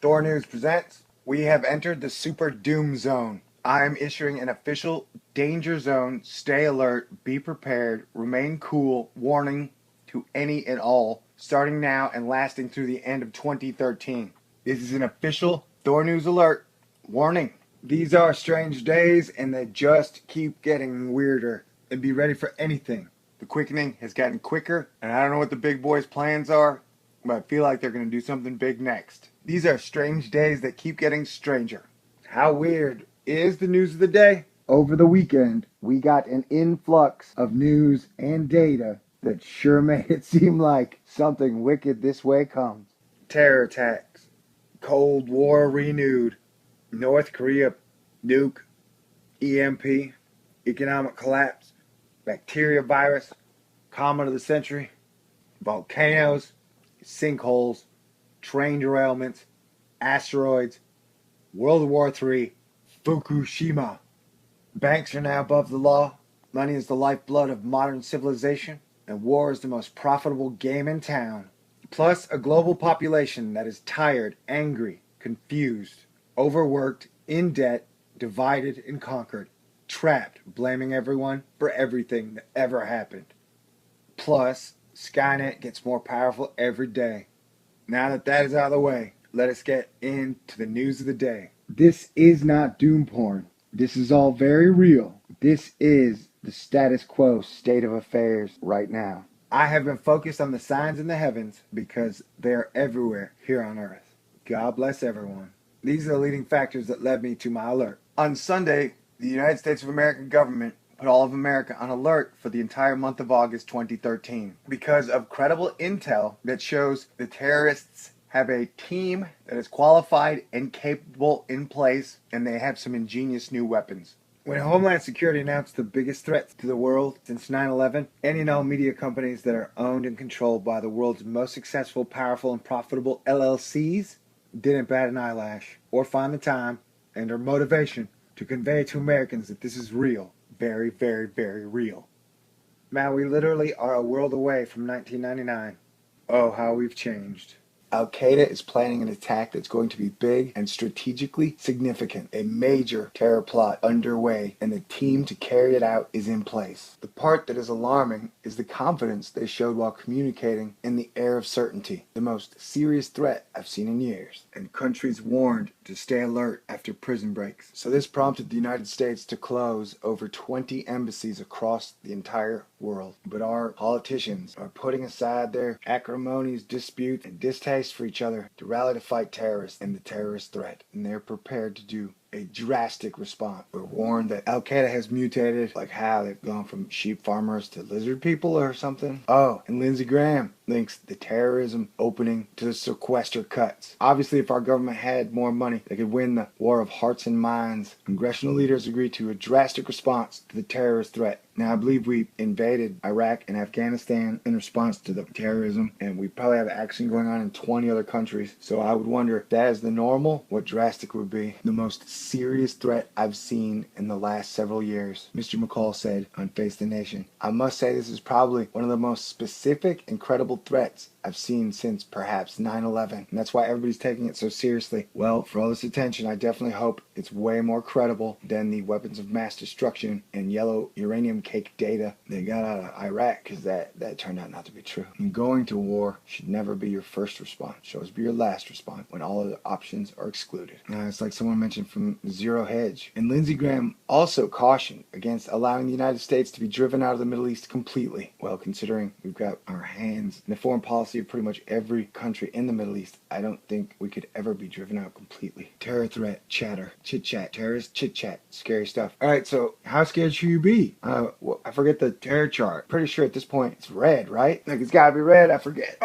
Thor News presents, we have entered the super doom zone. I am issuing an official danger zone, stay alert, be prepared, remain cool, warning to any and all, starting now and lasting through the end of 2013. This is an official Thor News alert. Warning. These are strange days and they just keep getting weirder. And be ready for anything. The quickening has gotten quicker and I don't know what the big boys' plans are, but I feel like they're going to do something big next. These are strange days that keep getting stranger. How weird is the news of the day? Over the weekend, we got an influx of news and data that sure made it seem like something wicked this way comes. Terror attacks, Cold War renewed, North Korea nuke, EMP, economic collapse, bacteria virus, comet of the century, volcanoes, sinkholes, train derailments, asteroids, World War III, Fukushima. Banks are now above the law, money is the lifeblood of modern civilization, and war is the most profitable game in town. Plus a global population that is tired, angry, confused, overworked, in debt, divided and conquered, trapped, blaming everyone for everything that ever happened. Plus, Skynet gets more powerful every day. Now that is out of the way, let us get into the news of the day. This is not doom porn. This is all very real. This is the status quo state of affairs right now. I have been focused on the signs in the heavens because they are everywhere here on Earth. God bless everyone. These are the leading factors that led me to my alert. On Sunday, the United States of America government put all of America on alert for the entire month of August 2013 because of credible intel that shows the terrorists have a team that is qualified and capable in place, and they have some ingenious new weapons. When Homeland Security announced the biggest threats to the world since 9/11, any and all media companies that are owned and controlled by the world's most successful, powerful, and profitable LLCs didn't bat an eyelash or find the time and or motivation to convey to Americans that this is real. Very, very, very real. Man, we literally are a world away from 1999. Oh, how we've changed. Al-Qaeda is planning an attack that's going to be big and strategically significant. A major terror plot underway, and the team to carry it out is in place. The part that is alarming is the confidence they showed while communicating in the air of certainty. The most serious threat I've seen in years. And countries warned to stay alert after prison breaks. So this prompted the United States to close over 20 embassies across the entire world. But our politicians are putting aside their acrimonious dispute and distaste for each other to rally to fight terrorists and the terrorist threat, and they're prepared to do a drastic response. We're warned that Al-Qaeda has mutated, like how they've gone from sheep farmers to lizard people or something. Oh, and Lindsey Graham links the terrorism opening to the sequester cuts. Obviously, if our government had more money, they could win the war of hearts and minds. Congressional leaders agreed to a drastic response to the terrorist threat. Now, I believe we invaded Iraq and Afghanistan in response to the terrorism, and we probably have action going on in 20 other countries. So I would wonder if that is the normal, what drastic would be. The most serious threat I've seen in the last several years, Mr. McCall said on Face the Nation. I must say this is probably one of the most specific and credible threats I've seen since perhaps 9/11, and that's why everybody's taking it so seriously. Well, for all this attention, I definitely hope it's way more credible than the weapons of mass destruction and yellow uranium cake data they got out of Iraq, because that turned out not to be true. And going to war should never be your first response. Should always be your last response when all other options are excluded. It's like someone mentioned from Zero Hedge. And Lindsey Graham also cautioned against allowing the United States to be driven out of the Middle East completely. Well, considering we've got our hands in the foreign policy of pretty much every country in the Middle East, I don't think we could ever be driven out completely. Terror threat, chatter, chit-chat, terrorist chit-chat, scary stuff. Alright, so how scared should you be? I forget the terror chart. Pretty sure at this point it's red, right? Like, it's gotta be red, I forget.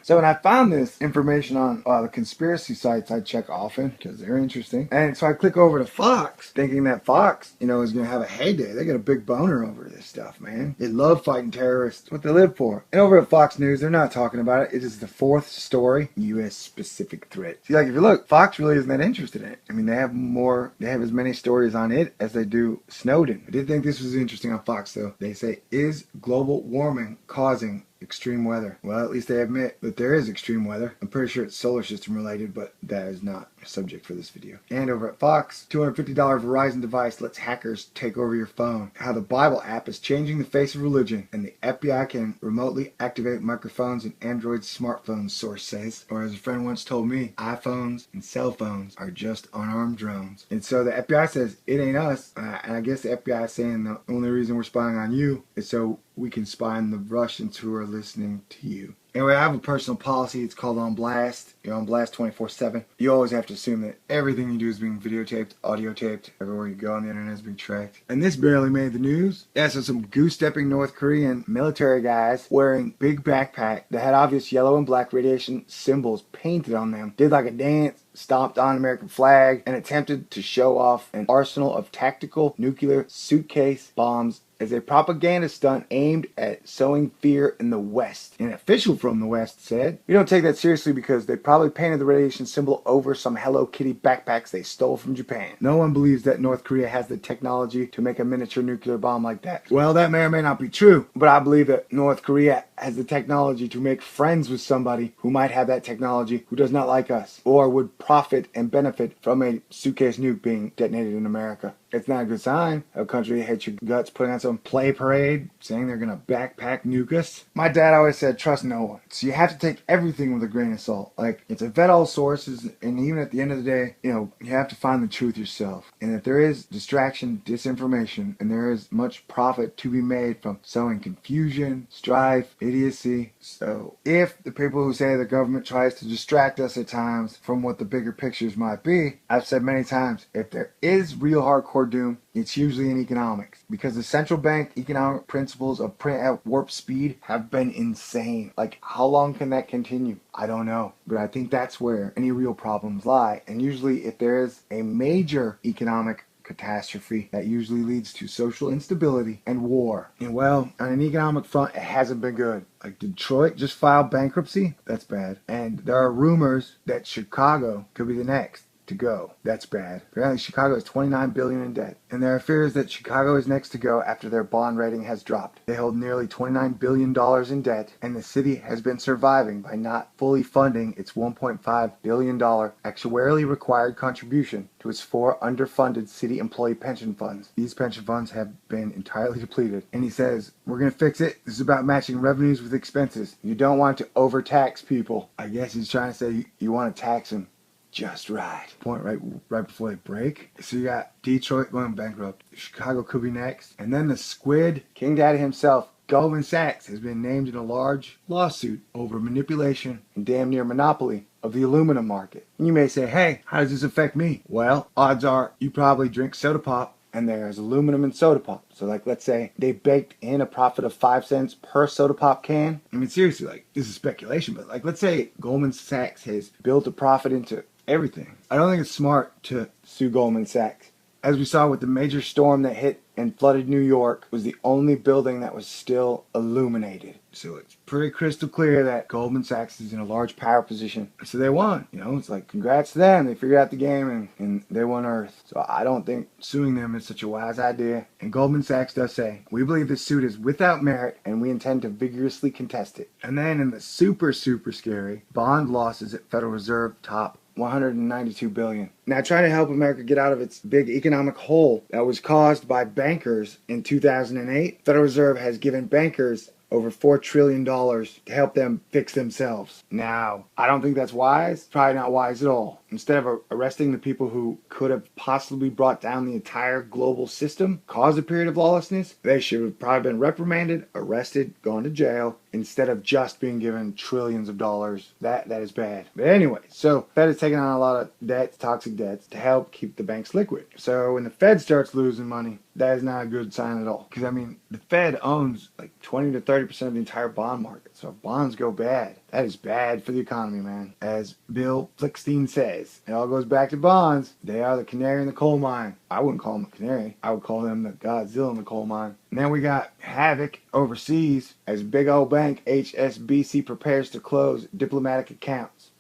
So when I found this information on the conspiracy sites I check often, because they're interesting, and so I click over to Fox, thinking that Fox, is gonna have a heyday. They got a big boner over this stuff, man. They love fighting terrorists. It's what they live for. And over at Fox News, they're not talking about it. It is the fourth story, U.S. specific threat. See, like, if you look, Fox really isn't that interested in it. I mean, they have as many stories on it as they do Snowden. I did think this was interesting on Fox, though. They say, is global warming causing extreme weather. Well, at least they admit that there is extreme weather. I'm pretty sure it's solar system related, but that is not a subject for this video. And over at Fox, $250 Verizon device lets hackers take over your phone. How the Bible app is changing the face of religion, and the FBI can remotely activate microphones in Android smartphones, source says. Or as a friend once told me, iPhones and cell phones are just unarmed drones. And so the FBI says, it ain't us. And I guess the FBI is saying the only reason we're spying on you is so we can spy on the Russians who are listening to you. Anyway, I have a personal policy. It's called On Blast. You're on blast 24/7. You always have to assume that everything you do is being videotaped, audio taped. Everywhere you go on the internet is being tracked. And this barely made the news. Yeah, so some goose-stepping North Korean military guys wearing big backpack that had obvious yellow and black radiation symbols painted on them did like a dance, stomped on American flag, and attempted to show off an arsenal of tactical nuclear suitcase bombs as a propaganda stunt aimed at sowing fear in the West. An official from the West said, "We don't take that seriously because they probably painted the radiation symbol over some Hello Kitty backpacks they stole from Japan. No one believes that North Korea has the technology to make a miniature nuclear bomb like that." Well, that may or may not be true, but I believe that North Korea has the technology to make friends with somebody who might have that technology who does not like us or would profit and benefit from a suitcase nuke being detonated in America. It's not a good sign. A country that hates your guts putting on some play parade saying they're gonna backpack nuke us. My dad always said, trust no one. So you have to take everything with a grain of salt. Like, it's a vet all sources, and even at the end of the day, you have to find the truth yourself. And if there is distraction, disinformation, and there is much profit to be made from sowing confusion, strife, idiocy. So if the people who say the government tries to distract us at times from what the bigger pictures might be, I've said many times, if there is real hardcore doom, it's usually in economics, because the central bank economic principles of print at warp speed have been insane. Like, how long can that continue? I don't know, but I think that's where any real problems lie. And usually if there is a major economic catastrophe, that usually leads to social instability and war. And well, on an economic front, it hasn't been good. Like, Detroit just filed bankruptcy. That's bad. And there are rumors that Chicago could be the next to go. That's bad. Apparently Chicago is $29 billion in debt. And there are fears that Chicago is next to go after their bond rating has dropped. They hold nearly $29 billion in debt, and the city has been surviving by not fully funding its $1.5 billion actuarially required contribution to its 4 underfunded city employee pension funds. These pension funds have been entirely depleted. And he says, we're going to fix it. This is about matching revenues with expenses. You don't want to overtax people. I guess he's trying to say you want to tax them just right. Point right before they break. So you got Detroit going bankrupt. Chicago could be next. And then the squid, King Daddy himself, Goldman Sachs, has been named in a large lawsuit over manipulation and damn near monopoly of the aluminum market. And you may say, hey, how does this affect me? Well, odds are you probably drink soda pop, and there's aluminum in soda pop. So like, let's say they baked in a profit of 5 cents per soda pop can. I mean, seriously, like, this is speculation, but like, let's say Goldman Sachs has built a profit into everything. I don't think it's smart to sue Goldman Sachs. As we saw with the major storm that hit and flooded New York, was the only building that was still illuminated. So it's pretty crystal clear that Goldman Sachs is in a large power position. So they won. It's like, congrats to them. They figured out the game and they won Earth. So I don't think suing them is such a wise idea. And Goldman Sachs does say, we believe this suit is without merit and we intend to vigorously contest it. And then in the super scary, bond losses at Federal Reserve top $192 billion. Now, trying to help America get out of its big economic hole that was caused by bankers in 2008, Federal Reserve has given bankers over $4 trillion to help them fix themselves. Now, I don't think that's wise. Probably not wise at all. Instead of arresting the people who could have possibly brought down the entire global system, caused a period of lawlessness, they should have probably been reprimanded, arrested, gone to jail, instead of just being given trillions of dollars. That is bad. But anyway, so Fed is taking on a lot of debts, toxic debts, to help keep the banks liquid. So when the Fed starts losing money, that is not a good sign at all. Because, I mean, the Fed owns like 20 to 30% of the entire bond market. So if bonds go bad, that is bad for the economy, man. As Bill Flickstein says, it all goes back to bonds. They are the canary in the coal mine. I wouldn't call them a canary. I would call them the Godzilla in the coal mine. And then we got havoc overseas as big old bank HSBC prepares to close diplomatic accounts.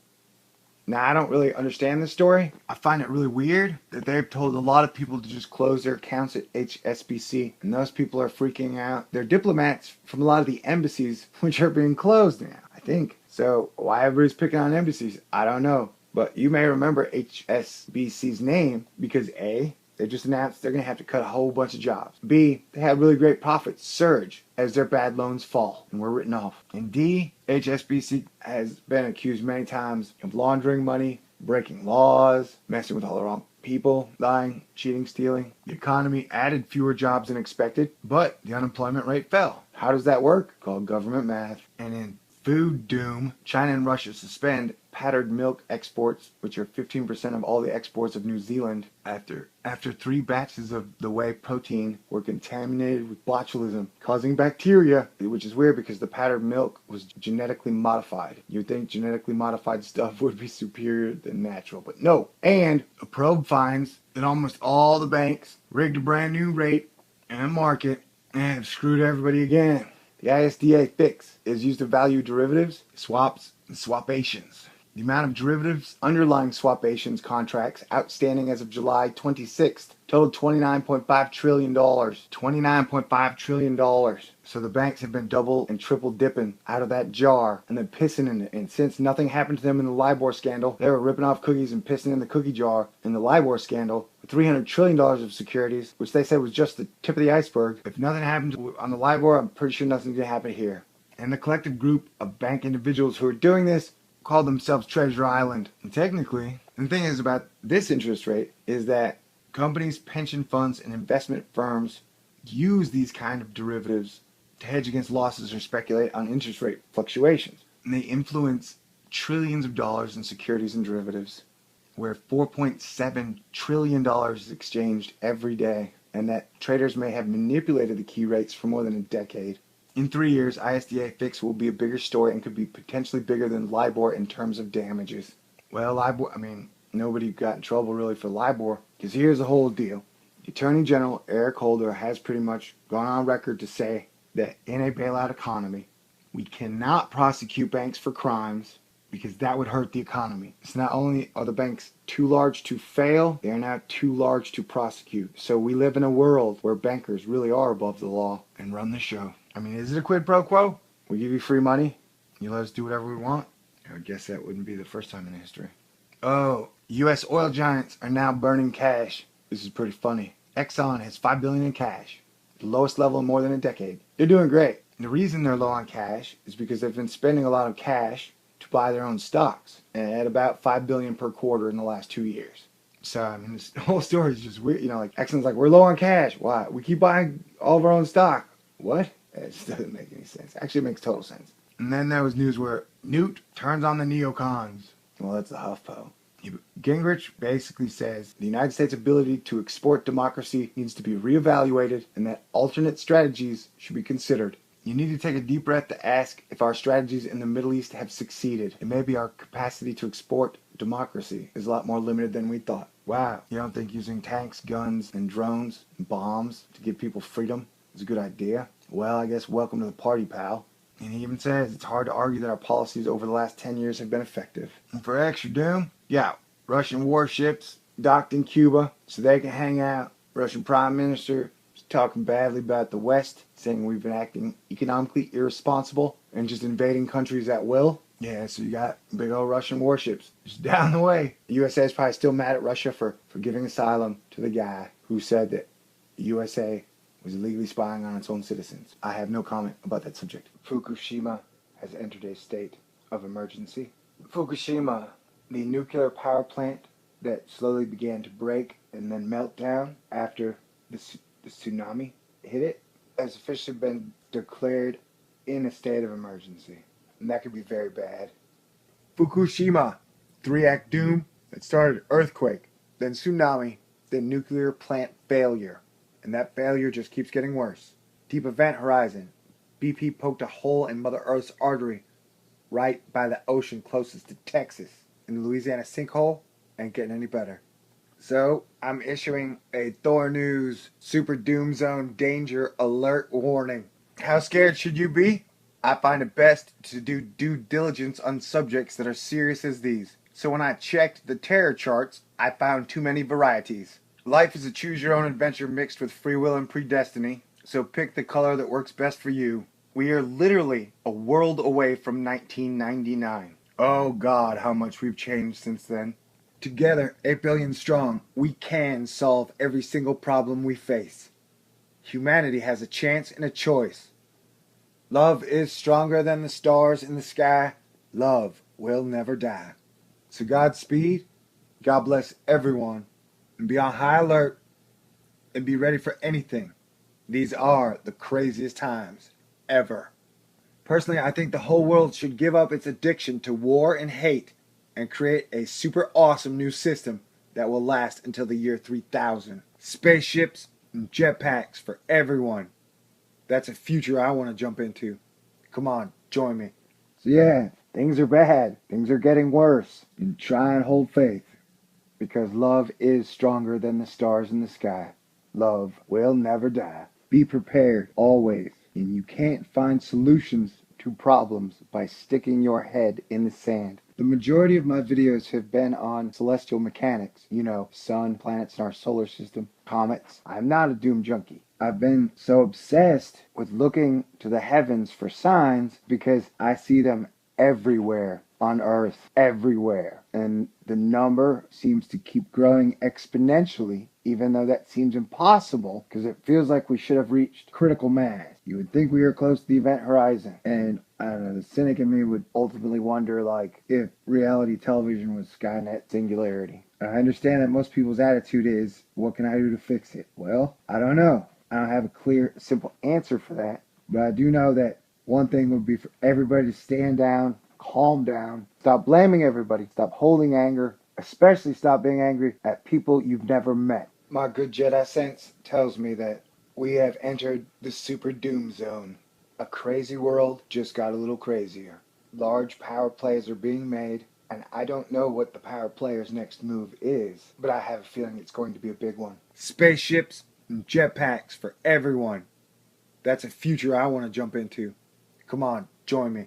Now, I don't really understand this story. I find it really weird that they've told a lot of people to just close their accounts at HSBC, and those people are freaking out. They're diplomats from a lot of the embassies, which are being closed now, I think. So, why everybody's picking on embassies, I don't know. But you may remember HSBC's name because A, they just announced they're going to have to cut a whole bunch of jobs. B, they had really great profits surge as their bad loans fall and were written off. And D, HSBC has been accused many times of laundering money, breaking laws, messing with all the wrong people, lying, cheating, stealing. The economy added fewer jobs than expected, but the unemployment rate fell. How does that work? Called government math. And in food doom, China and Russia suspend powdered milk exports, which are 15% of all the exports of New Zealand, after 3 batches of the whey protein were contaminated with botulism, causing bacteria, which is weird because the powdered milk was genetically modified. You'd think genetically modified stuff would be superior than natural, but no. And a probe finds that almost all the banks rigged a brand new rate and market and have screwed everybody again. The ISDA fix is used to value derivatives, swaps, and swapations. The amount of derivatives underlying swapations contracts outstanding as of July 26th totaled $29.5 trillion. $29.5 trillion. So the banks have been double and triple dipping out of that jar and then pissing in it. And since nothing happened to them in the LIBOR scandal, they were ripping off cookies and pissing in the cookie jar in the LIBOR scandal. $300 trillion of securities, which they said was just the tip of the iceberg. If nothing happens on the LIBOR, I'm pretty sure nothing's going to happen here. And the collective group of bank individuals who are doing this call themselves Treasure Island. And technically, the thing is about this interest rate is that companies, pension funds, and investment firms use these kind of derivatives to hedge against losses or speculate on interest rate fluctuations. And they influence trillions of dollars in securities and derivatives, where $4.7 trillion is exchanged every day, and that traders may have manipulated the key rates for more than a decade. In 3 years, ISDA fix will be a bigger story and could be potentially bigger than LIBOR in terms of damages. Well, LIBOR, nobody got in trouble really for LIBOR, because here's the whole deal. The Attorney General, Eric Holder, has pretty much gone on record to say that in a bailout economy, we cannot prosecute banks for crimes because that would hurt the economy. So not only are the banks too large to fail, they are now too large to prosecute. So we live in a world where bankers really are above the law and run the show. Is it a quid pro quo? We give you free money, you let us do whatever we want? I would guess that wouldn't be the first time in history. Oh, U.S. oil giants are now burning cash. This is pretty funny. Exxon has $5 billion in cash, the lowest level in more than a decade. They're doing great. And the reason they're low on cash is because they've been spending a lot of cash to buy their own stocks at about $5 billion per quarter in the last 2 years. So, this whole story is just weird. Exxon's like, we're low on cash. Why? We keep buying all of our own stock. What? It just doesn't make any sense. Actually, it makes total sense. And then there was news where Newt turns on the neocons. Well, that's the HuffPo. Gingrich basically says the United States' ability to export democracy needs to be reevaluated and that alternate strategies should be considered. You need to take a deep breath to ask if our strategies in the Middle East have succeeded. And maybe our capacity to export democracy is a lot more limited than we thought. Wow, you don't think using tanks, guns, and drones, and bombs to give people freedom is a good idea? Well, I guess welcome to the party, pal. And he even says it's hard to argue that our policies over the last 10 years have been effective. And for extra doom, Russian warships docked in Cuba so they can hang out. Russian Prime Minister is talking badly about the West, saying we've been acting economically irresponsible and just invading countries at will. Yeah, so you got big old Russian warships just down the way. The USA is probably still mad at Russia for giving asylum to the guy who said that the USA was illegally spying on its own citizens. I have no comment about that subject. Fukushima has entered a state of emergency. Fukushima, the nuclear power plant that slowly began to break and then melt down after the tsunami hit it, has officially been declared in a state of emergency. And that could be very bad. Fukushima, 3-act doom that started earthquake, then tsunami, then nuclear plant failure. And that failure just keeps getting worse. Deep event horizon. BP poked a hole in Mother Earth's artery right by the ocean closest to Texas. And the Louisiana sinkhole ain't getting any better. So, I'm issuing a Thor News Super Doom Zone Danger Alert Warning. How scared should you be? I find it best to do due diligence on subjects that are serious as these. So when I checked the terror charts, I found too many varieties. Life is a choose-your-own adventure mixed with free will and predestiny, so pick the color that works best for you. We are literally a world away from 1999. Oh God, how much we've changed since then. Together, 8 billion strong, we can solve every single problem we face. Humanity has a chance and a choice. Love is stronger than the stars in the sky. Love will never die. So Godspeed, God bless everyone, and be on high alert and be ready for anything. These are the craziest times ever. Personally, I think the whole world should give up its addiction to war and hate and create a super awesome new system that will last until the year 3000. Spaceships and jetpacks for everyone. That's a future I want to jump into. Come on, join me. So yeah, things are bad. Things are getting worse. And try and hold faith. Because love is stronger than the stars in the sky. Love will never die. Be prepared always. And you can't find solutions to problems by sticking your head in the sand. The majority of my videos have been on celestial mechanics. You know, sun, planets in our solar system, comets. I'm not a doom junkie. I've been so obsessed with looking to the heavens for signs because I see them everywhere on Earth, everywhere. And the number seems to keep growing exponentially, even though that seems impossible because it feels like we should have reached critical mass. You would think we were close to the event horizon. And I don't know, the cynic in me would ultimately wonder, like, if reality television was Skynet singularity. I understand that most people's attitude is, what can I do to fix it? Well, I don't know. I don't have a clear, simple answer for that. But I do know that one thing would be for everybody to stand down, calm down, stop blaming everybody, stop holding anger, especially stop being angry at people you've never met. My good Jedi sense tells me that we have entered the super doom zone. A crazy world just got a little crazier. Large power plays are being made, and I don't know what the power player's next move is, but I have a feeling it's going to be a big one. Spaceships and jetpacks for everyone. That's a future I want to jump into. Come on, join me.